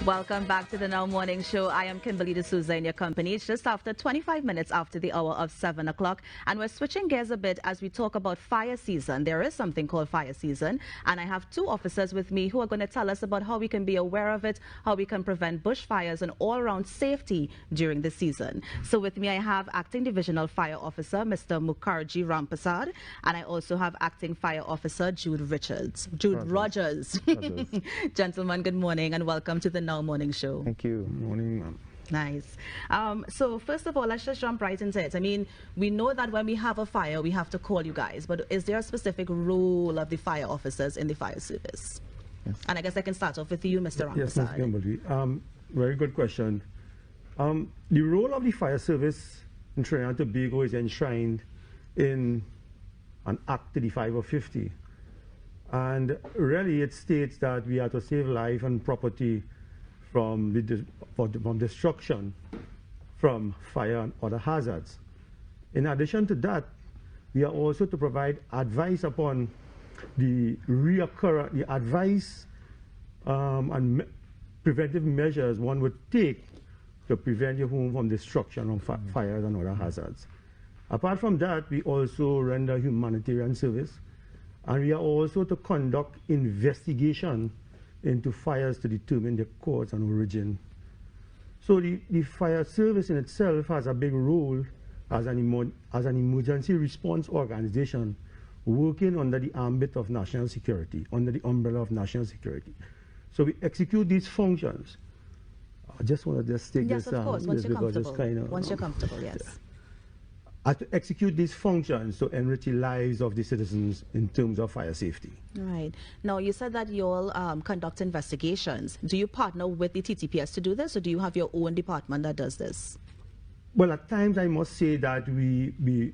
Welcome back to the Now Morning Show. I am Kimberly D'Souza in your company. It's just after 25 minutes after the hour of 7 o'clock, and we're switching gears a bit as we talk about fire season. There is something called fire season, and I have two officers with me who are going to tell us about how we can be aware of it, how we can prevent bushfires, and all-around safety during the season. So with me, I have Acting Divisional Fire Officer, Mr. Mukherjee Rampasad, and I also have Acting Fire Officer Jude Rogers. Gentlemen, good morning, and welcome to the Now Morning Show. Thank you. Good morning, ma'am. Nice. So first of all, let's just jump right into it. I mean, we know that when we have a fire, we have to call you guys, but is there a specific role of the fire officers in the fire service? Yes. And I guess I can start off with you, Mr. Rampasad. Yes, Ms. Kimberly. Very good question. The role of the fire service in Trinidad and Tobago is enshrined in an Act 35 of 50. And really it states that we are to save life and property from destruction from fire and other hazards. In addition to that, we are also to provide advice upon the advice and preventive measures one would take to prevent your home from destruction of fires and other hazards. Apart from that, we also render humanitarian service, and we are also to conduct investigation into fires to determine the cause and origin. So the fire service in itself has a big role as an emergency response organization working under the ambit of national security, under the umbrella of national security. So we execute these functions. I just want to take this. Yes, of course, once you're comfortable. Once you're comfortable, yes. To execute these functions to enrich the lives of the citizens in terms of fire safety. Right. Now, you said that you all conduct investigations. Do you partner with the TTFS to do this, or do you have your own department that does this? Well, at times I must say that we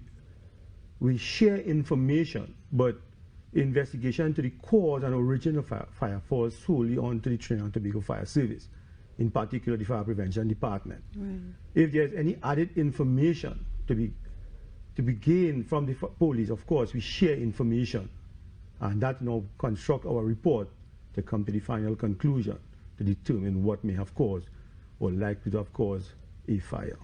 share information, but investigation to the cause and origin of fire falls solely onto the Trinidad and Tobago Fire Service, in particular the Fire Prevention Department. Right. If there's any added information to be gained from the police, of course, we share information, and that now construct our report to come to the final conclusion to determine what may have caused or likely to have caused a fire.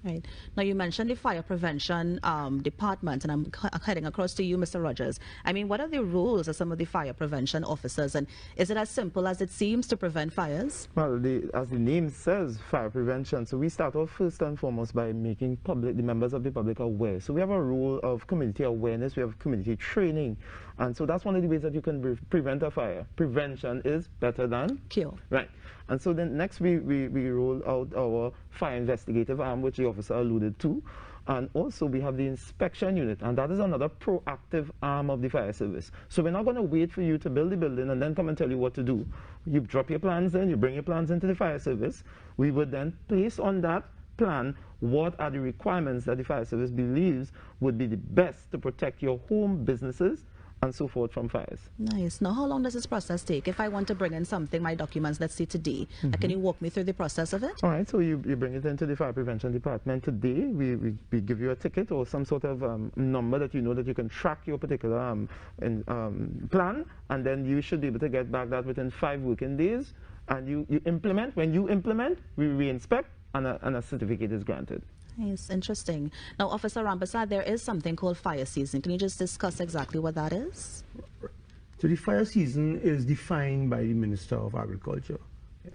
Right. Now, you mentioned the fire prevention department, and I'm heading across to you, Mr. Rogers. I mean, what are the roles of some of the fire prevention officers, and is it as simple as it seems to prevent fires? Well, as the name says, fire prevention. So we start off first and foremost by making the members of the public aware. So we have a role of community awareness, we have community training, and so that's one of the ways that you can prevent a fire. Prevention is better than cure. Right. And so then next we roll out our fire investigative arm, which the officer alluded to. And also we have the inspection unit, and that is another proactive arm of the fire service. So we're not going to wait for you to build the building and then come and tell you what to do. You drop your plans in, you bring your plans into the fire service. We would then place on that plan what are the requirements that the fire service believes would be the best to protect your home, businesses, and so forth from fires. Nice. Now, how long does this process take? If I want to bring in something, my documents, let's say today, can you walk me through the process of it? All right, so you bring it into the Fire Prevention Department today. We give you a ticket or some sort of number that you know that you can track your particular plan, and then you should be able to get back that within 5 working days, and you implement. When you implement, we re-inspect, and a certificate is granted. Yes, interesting. Now, Officer Rampasad, there is something called fire season. Can you just discuss exactly what that is? So the fire season is defined by the Minister of Agriculture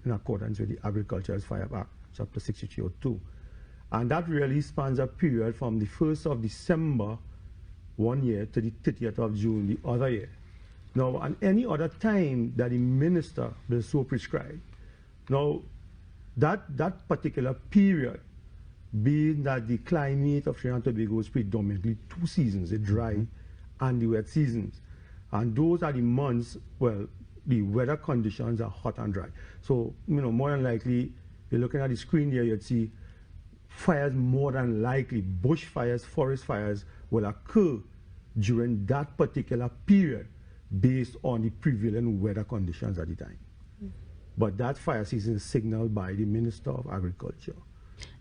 in accordance with the Agriculture's Fire Act, Chapter 6302. And that really spans a period from the 1st of December one year to the 30th of June the other year. Now, and any other time that the Minister will so prescribe. Now, that particular period, being that the climate of Trinidad and Tobago is predominantly 2 seasons, the dry and the wet seasons. And those are the months, well, the weather conditions are hot and dry. So, more than likely, you're looking at the screen here, you'd see fires more than likely, bush fires, forest fires will occur during that particular period based on the prevailing weather conditions at the time. But that fire season is signaled by the Minister of Agriculture.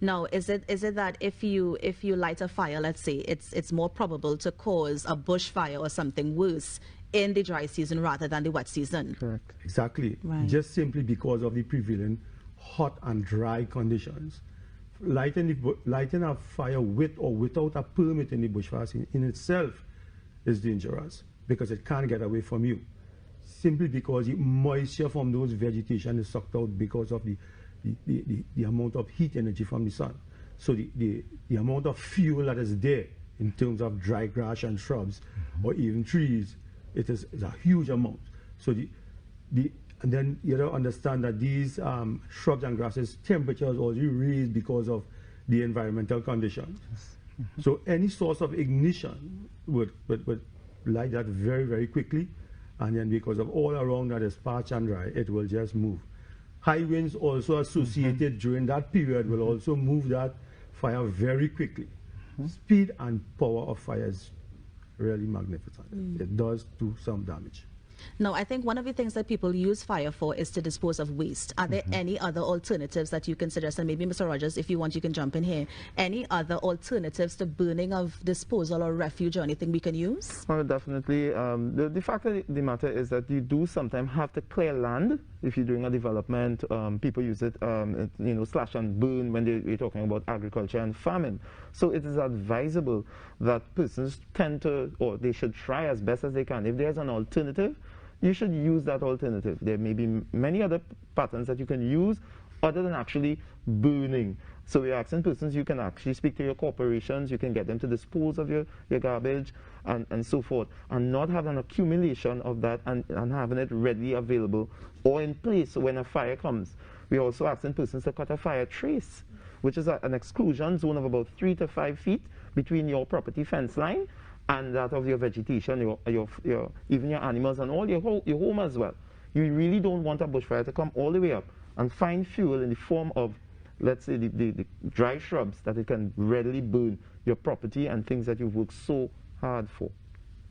Now, is it that if you light a fire, let's say, it's more probable to cause a bushfire or something worse in the dry season rather than the wet season? Correct. Exactly. Right. Just simply because of the prevailing hot and dry conditions. Lighting a fire with or without a permit in the bushfire season in itself is dangerous because it can't get away from you. Simply because the moisture from those vegetation is sucked out because of the amount of heat energy from the sun. So the amount of fuel that is there in terms of dry grass and shrubs or even trees, it is a huge amount. So and then you don't understand that these shrubs and grasses temperatures also raised because of the environmental conditions. So any source of ignition would light that very, very quickly, and then because of all around that is parched and dry, it will just move. High winds also associated during that period will also move that fire very quickly. Speed and power of fire is really magnificent. It does do some damage. Now, I think one of the things that people use fire for is to dispose of waste. Are there any other alternatives that you can suggest? And maybe, Mr. Rogers, if you want, you can jump in here. Any other alternatives to burning of disposal or refuge or anything we can use? Oh, definitely. The fact of the matter is that you do sometimes have to clear land. If you're doing a development, people use it, slash and burn when we're talking about agriculture and farming. So it is advisable that persons tend to, or they should try as best as they can. If there's an alternative, you should use that alternative. There may be many other patterns that you can use other than actually burning. So we're asking persons, you can actually speak to your corporations, you can get them to dispose of your garbage and so forth, and not have an accumulation of that and having it readily available or in place when a fire comes. We're also asking persons to cut a fire trace, which is an exclusion zone of about 3 to 5 feet between your property fence line and that of your vegetation, even your animals and all your home as well. You really don't want a bushfire to come all the way up and find fuel in the form of, let's say, the dry shrubs that it can readily burn your property and things that you've worked so hard for.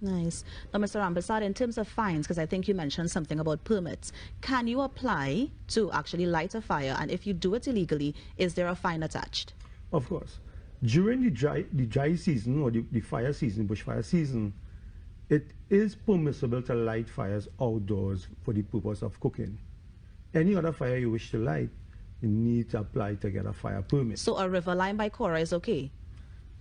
Nice. Now, Mr. Rampersad, in terms of fines, because I think you mentioned something about permits, can you apply to actually light a fire? And if you do it illegally, is there a fine attached? Of course. During the dry season or the fire season, bushfire season, it is permissible to light fires outdoors for the purpose of cooking. Any other fire you wish to light, you need to apply to get a fire permit. So a river line by Cora is okay?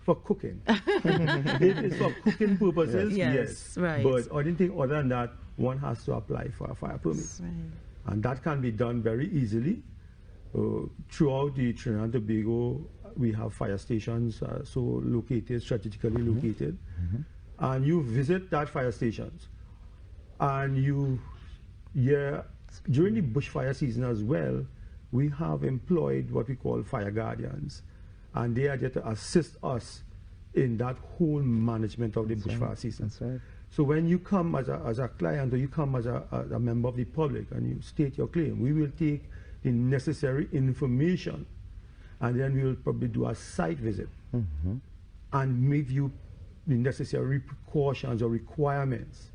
For cooking. It is for cooking purposes, yes. Right. But anything other than that, one has to apply for a fire permit. Right. And that can be done very easily. Throughout the Trinidad and Tobago, we have fire stations strategically located. And you visit that fire stations. And during the bushfire season as well, we have employed what we call fire guardians. And they are there to assist us in that whole management of the bushfire season. That's right. So when you come as a client or you come as a member of the public and you state your claim, we will take the necessary information and then we will probably do a site visit and give you the necessary precautions or requirements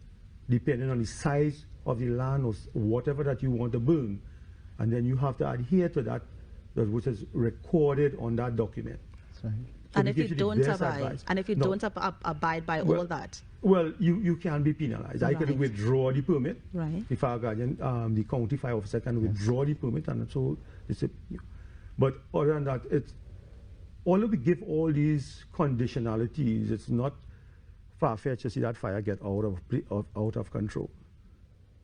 depending on the size of the land or whatever that you want to burn. And then you have to adhere to that, which is recorded on that document. That's right. So And if you don't abide by all that? Well, you can be penalized. I can withdraw the permit. Right. The fire guardian, the county fire officer can withdraw the permit, and so but other than that, although we give all these conditionalities, it's not far-fetched to see that fire get out of control,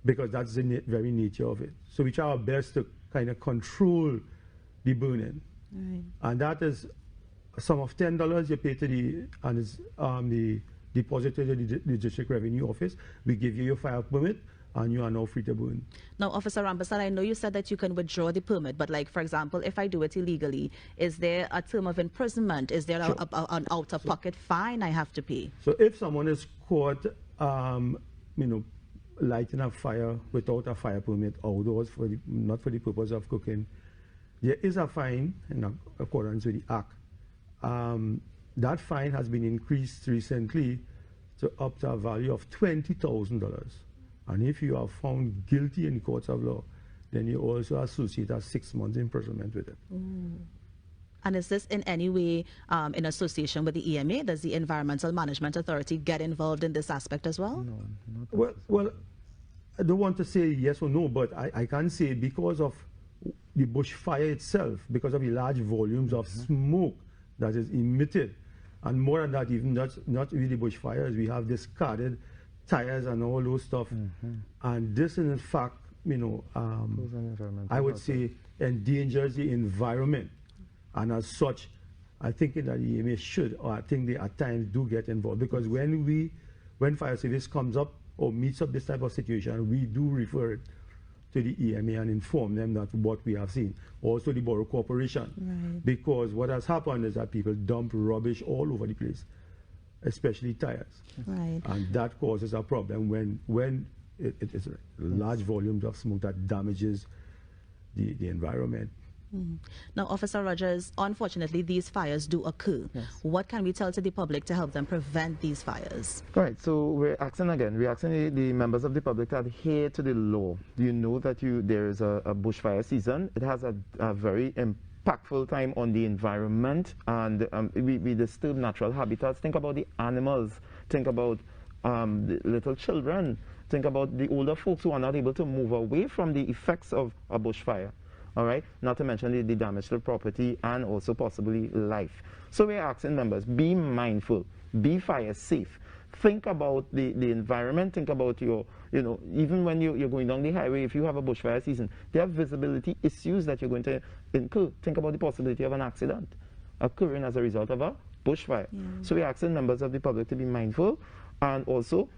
because that's the very nature of it. So we try our best to kind of control the burning, and that is a sum of $10 you pay to the deposit to the district revenue office. We give you your fire permit, and you are now free to burn. Now, Officer Rampersad, I know you said that you can withdraw the permit, but like, for example, if I do it illegally, is there a term of imprisonment? Is there an out-of-pocket fine I have to pay? So if someone is caught, lighting a fire without a fire permit outdoors, not for the purpose of cooking, there is a fine in accordance with the Act. That fine has been increased recently to up to a value of $20,000. And if you are found guilty in the courts of law, then you also associate a 6 months imprisonment with it. And is this in any way in association with the EMA? Does the Environmental Management Authority get involved in this aspect as well? No, not Well, I don't want to say yes or no, but I can say because of the bushfire itself, because of the large volumes of smoke that is emitted, and more than that, even not really bushfires, we have discarded tires and all those stuff, and this in fact, you know, I would say endangers the environment, and as such, I think that the EMA should, or I think they at times do get involved, because when fire service comes up or meets up this type of situation, we do refer it to the EMA and inform them that what we have seen. Also the Borough Corporation. Right. Because what has happened is that people dump rubbish all over the place, especially tires. Right. And that causes a problem when it is large volumes of smoke that damages the environment. Now, Officer Rogers, unfortunately, these fires do occur. Yes. What can we tell to the public to help them prevent these fires? Right, so we're asking the members of the public to adhere to the law. You know that there is a bushfire season. It has a very impactful time on the environment, and we disturb natural habitats. Think about the animals, think about the little children, think about the older folks who are not able to move away from the effects of a bushfire. All right, not to mention the damage to property and also possibly life. So we're asking members, be mindful, be fire safe. Think about the environment, think about your, even when you're going down the highway, if you have a bushfire season, there are visibility issues that you're going to incur. Think about the possibility of an accident occurring as a result of a bushfire. Yeah. So we're asking members of the public to be mindful, and also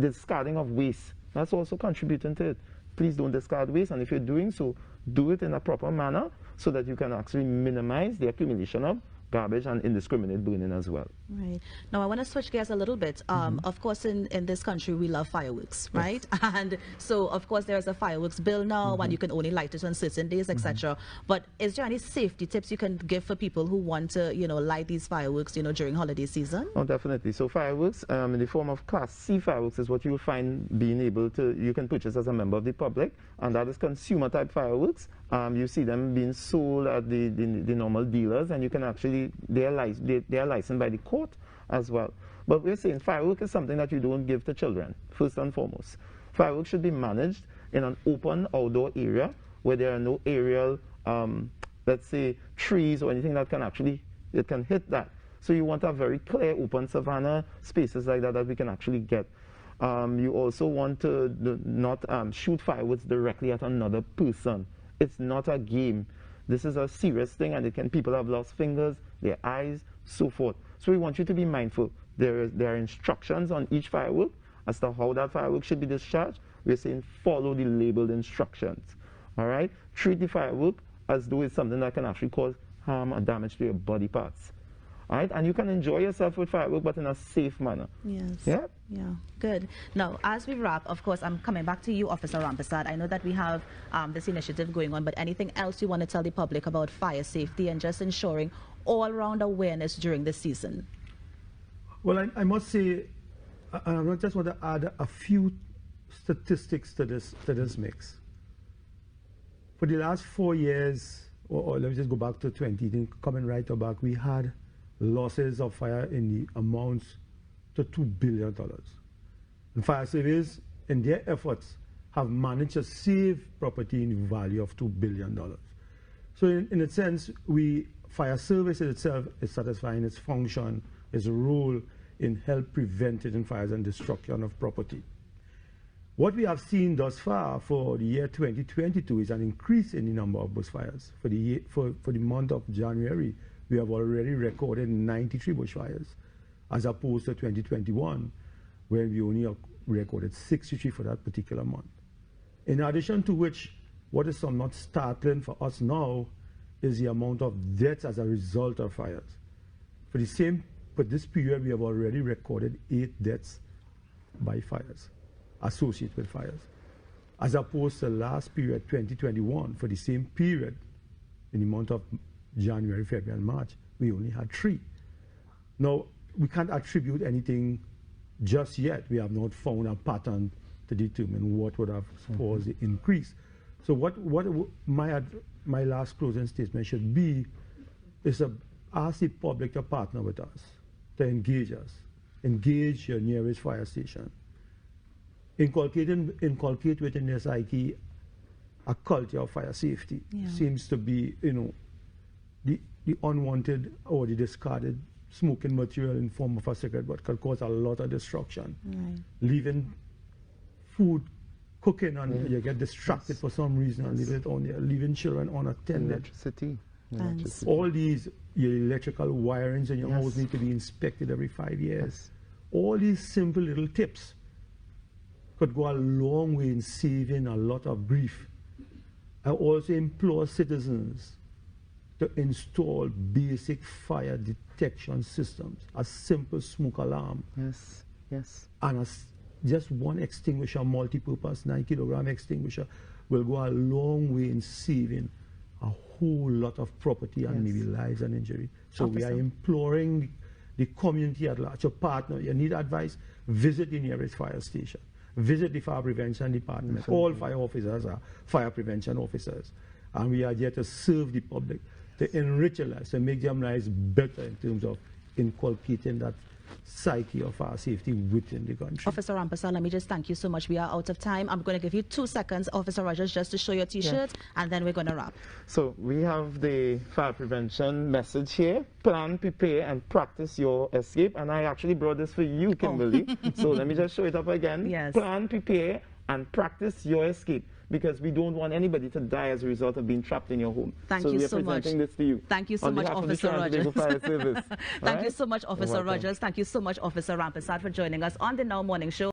discarding of waste. That's also contributing to it. Please don't discard waste, and if you're doing so, do it in a proper manner so that you can actually minimize the accumulation of garbage and indiscriminate burning as well. Right. Now, I want to switch gears a little bit. Of course, in this country, we love fireworks, right? Yes. And so, of course, there's a fireworks bill now, and you can only light it on certain days, etc. But is there any safety tips you can give for people who want to, light these fireworks, during holiday season? Oh, definitely. So fireworks, in the form of Class C fireworks, is what you will find you can purchase as a member of the public, and that is consumer-type fireworks. You see them being sold at the normal dealers, and you can actually, they are licensed by the court as well. But we're saying firework is something that you don't give to children, first and foremost. Fireworks should be managed in an open outdoor area where there are no aerial, let's say, trees or anything that can hit that. So you want a very clear open savanna, spaces like that we can actually get. You also want to not shoot fireworks directly at another person. It's not a game. This is a serious thing, and people have lost fingers, their eyes, so forth. So we want you to be mindful. There are instructions on each firework as to how that firework should be discharged. We're saying follow the labeled instructions. All right? Treat the firework as though it's something that can actually cause harm or damage to your body parts. All right? And you can enjoy yourself with firework, but in a safe manner. Yes. Yeah? Yeah, good. Now, as we wrap, of course, I'm coming back to you, Officer Rampersad. I know that we have this initiative going on, but anything else you want to tell the public about fire safety and just ensuring all-round awareness during this season? Well, I must say, I just want to add a few statistics to this mix. For the last 4 years, or let me just go back to 20, coming right back, we had losses of fire in the amounts to $2 billion. And fire service, in their efforts, have managed to save property in the value of $2 billion. So in a sense, fire service in itself is satisfying its function, its role in help preventing fires and destruction of property. What we have seen thus far for the year 2022 is an increase in the number of bushfires. For the month of January, we have already recorded 93 bushfires, as opposed to 2021, where we only recorded 63 for that particular month. In addition to which, what is somewhat startling for us now is the amount of deaths as a result of fires. For this period, we have already recorded 8 deaths by fires, associated with fires, as opposed to last period, 2021, for the same period, in the month of January, February, and March, we only had 3. Now, we can't attribute anything just yet. We have not found a pattern to determine what would have caused the increase. So what my last closing statement should be is to ask the public to partner with us, to engage us, engage your nearest fire station. Inculcate within their psyche a culture of fire safety. Seems to be, the unwanted or the discarded smoking material in form of a cigarette butt can cause a lot of destruction. Leaving food cooking and you get distracted for some reason and leave it on there, leaving children unattended. Electricity. All these your electrical wirings in your house need to be inspected every 5 years. All these simple little tips could go a long way in saving a lot of grief. I also implore citizens to install basic fire detection systems, a simple smoke alarm. And just one extinguisher, multi-purpose 9-kilogram extinguisher, will go a long way in saving a whole lot of property and maybe lives and injury. So we are imploring the community at large, your partner, you need advice, visit the nearest fire station. Visit the fire prevention department. All fire officers are fire prevention officers. And we are here to serve the public, to enrich their lives, to make their lives better in terms of inculcating that psyche of our safety within the country. Officer Rampasa, let me just thank you so much. We are out of time. I'm going to give you 2 seconds, Officer Rogers, just to show your T-shirt, and then we're going to wrap. So we have the fire prevention message here. Plan, prepare, and practice your escape. And I actually brought this for you, Kimberly. So let me just show it up again. Plan, prepare, and practice your escape, because we don't want anybody to die as a result of being trapped in your home. Thank you so much. So we are presenting this to you. Thank you so much, Officer Rogers. Thank you so much, Officer Rogers. Thank you so much, Officer Rampasad, for joining us on the Now Morning Show.